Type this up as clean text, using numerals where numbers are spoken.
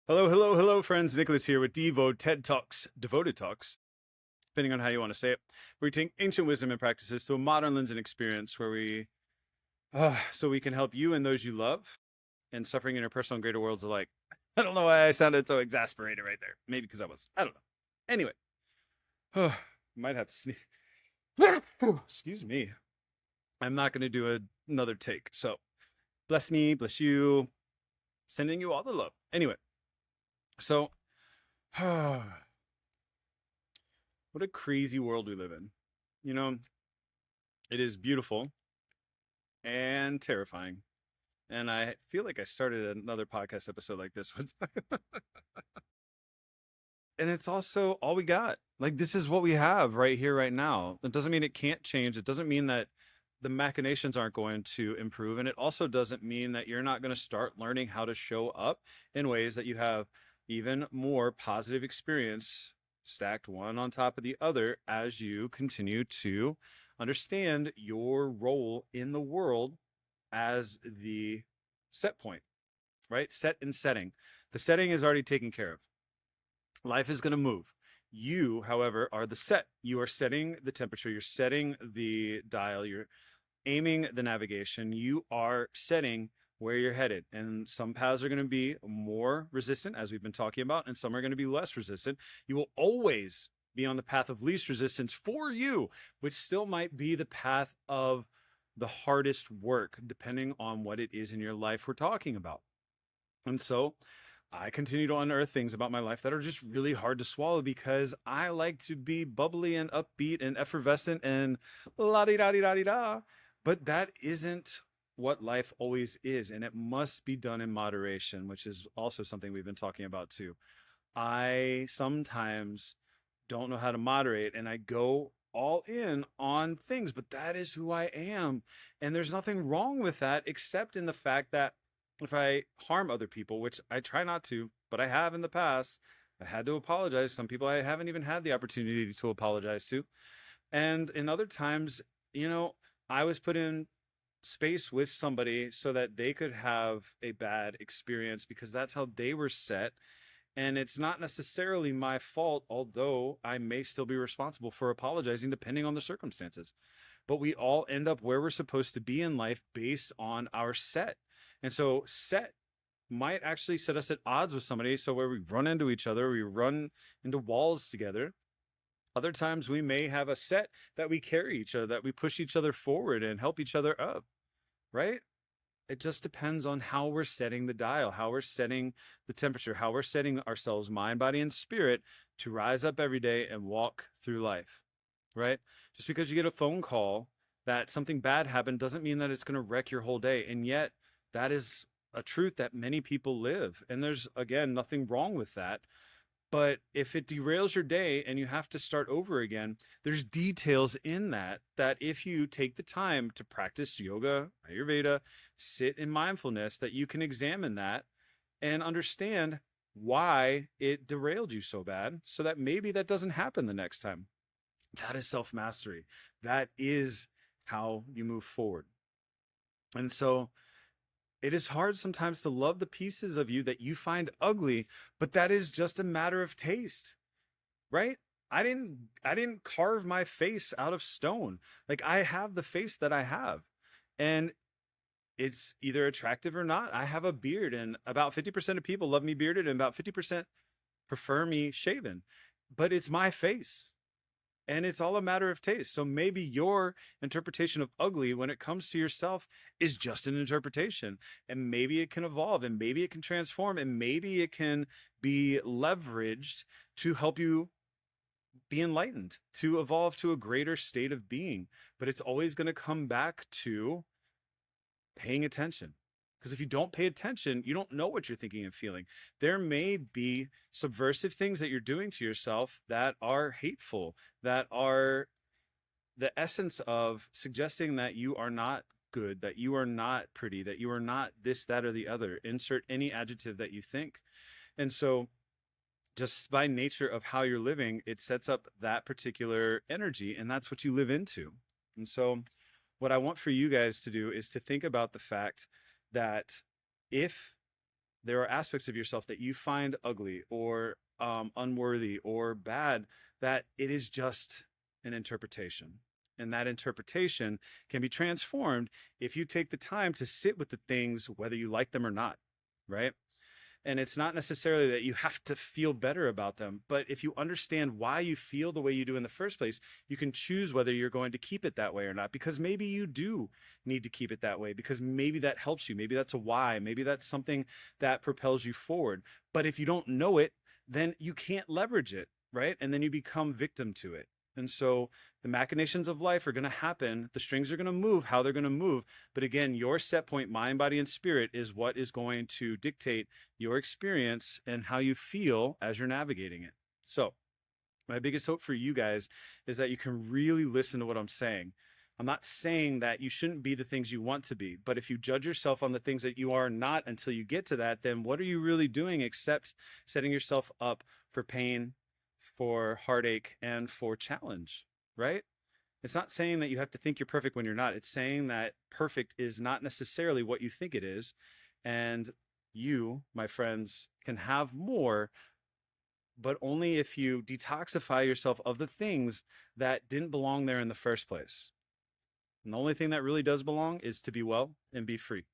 Hello, hello, hello, friends. Nicholas here with DIVO TED Talks, Devoted Talks, depending on how you want to say it. We take ancient wisdom and practices to a modern lens and experience where so we can help you and those you love and suffering interpersonal and greater worlds alike. I don't know why I sounded so exasperated right there. Maybe because I was. I don't know. Anyway, might have to sneeze. Excuse me. I'm not going to do another take. So bless me, bless you. Sending you all the love. Anyway, so what a crazy world we live in. You know, it is beautiful and terrifying. And I feel like I started another podcast episode like this one time. And it's also all we got. Like, this is what we have right here, right now. It doesn't mean it can't change. It doesn't mean that the machinations aren't going to improve. And it also doesn't mean that you're not going to start learning how to show up in ways that you have even more positive experience stacked one on top of the other as you continue to understand your role in the world as the set point, right? Set and setting. The setting is already taken care of. Life is going to move. You, however, are the set. You are setting the temperature. You're setting the dial. You're aiming the navigation. You are setting where you're headed. And some paths are going to be more resistant, as we've been talking about, and some are going to be less resistant. You will always be on the path of least resistance for you, which still might be the path of the hardest work, depending on what it is in your life we're talking about. And so I continue to unearth things about my life that are just really hard to swallow because I like to be bubbly and upbeat and effervescent and la-di-da-di-da-di-da. But that isn't what life always is, and it must be done in moderation, which is also something we've been talking about too. I sometimes don't know how to moderate, and I go all in on things, but that is who I am. And there's nothing wrong with that, except in the fact that if I harm other people, which I try not to, but I have in the past, I had to apologize. Some people I haven't even had the opportunity to apologize to. And in other times, I was put in space with somebody so that they could have a bad experience because that's how they were set. And it's not necessarily my fault, although I may still be responsible for apologizing depending on the circumstances. But we all end up where we're supposed to be in life based on our set. And so set might actually set us at odds with somebody. So where we run into each other, we run into walls together. Other times we may have a set that we carry each other, that we push each other forward and help each other up, right? It just depends on how we're setting the dial, how we're setting the temperature, how we're setting ourselves, mind, body, and spirit to rise up every day and walk through life, right? Just because you get a phone call that something bad happened doesn't mean that it's going to wreck your whole day. And yet that is a truth that many people live. And there's, again, nothing wrong with that. But if it derails your day and you have to start over again, there's details in that if you take the time to practice yoga, Ayurveda, sit in mindfulness, that you can examine that and understand why it derailed you so bad so that maybe that doesn't happen the next time. That is self-mastery. That is how you move forward. And so it is hard sometimes to love the pieces of you that you find ugly, but that is just a matter of taste, right? I didn't carve my face out of stone. Like, I have the face that I have, and it's either attractive or not. I have a beard, and about 50% of people love me bearded and about 50% prefer me shaven, but it's my face. And it's all a matter of taste. So maybe your interpretation of ugly when it comes to yourself is just an interpretation. And maybe it can evolve, and maybe it can transform, and maybe it can be leveraged to help you be enlightened, to evolve to a greater state of being. But it's always going to come back to paying attention. Because if you don't pay attention, you don't know what you're thinking and feeling. There may be subversive things that you're doing to yourself that are hateful, that are the essence of suggesting that you are not good, that you are not pretty, that you are not this, that, or the other. Insert any adjective that you think. And so just by nature of how you're living, it sets up that particular energy, and that's what you live into. And so what I want for you guys to do is to think about the fact that if there are aspects of yourself that you find ugly or unworthy or bad, that it is just an interpretation. And that interpretation can be transformed if you take the time to sit with the things, whether you like them or not, right? And it's not necessarily that you have to feel better about them, but if you understand why you feel the way you do in the first place, you can choose whether you're going to keep it that way or not, because maybe you do need to keep it that way, because maybe that helps you. Maybe that's a why. Maybe that's something that propels you forward. But if you don't know it, then you can't leverage it, right? And then you become victim to it. And so the machinations of life are going to happen. The strings are going to move how they're going to move. But again, your set point, mind, body, and spirit, is what is going to dictate your experience and how you feel as you're navigating it. So my biggest hope for you guys is that you can really listen to what I'm saying. I'm not saying that you shouldn't be the things you want to be, but if you judge yourself on the things that you are not until you get to that, then what are you really doing except setting yourself up for pain, for heartache, and for challenge, right? It's not saying that you have to think you're perfect when you're not. It's saying that perfect is not necessarily what you think it is. And you, my friends, can have more, but only if you detoxify yourself of the things that didn't belong there in the first place. And the only thing that really does belong is to be well and be free.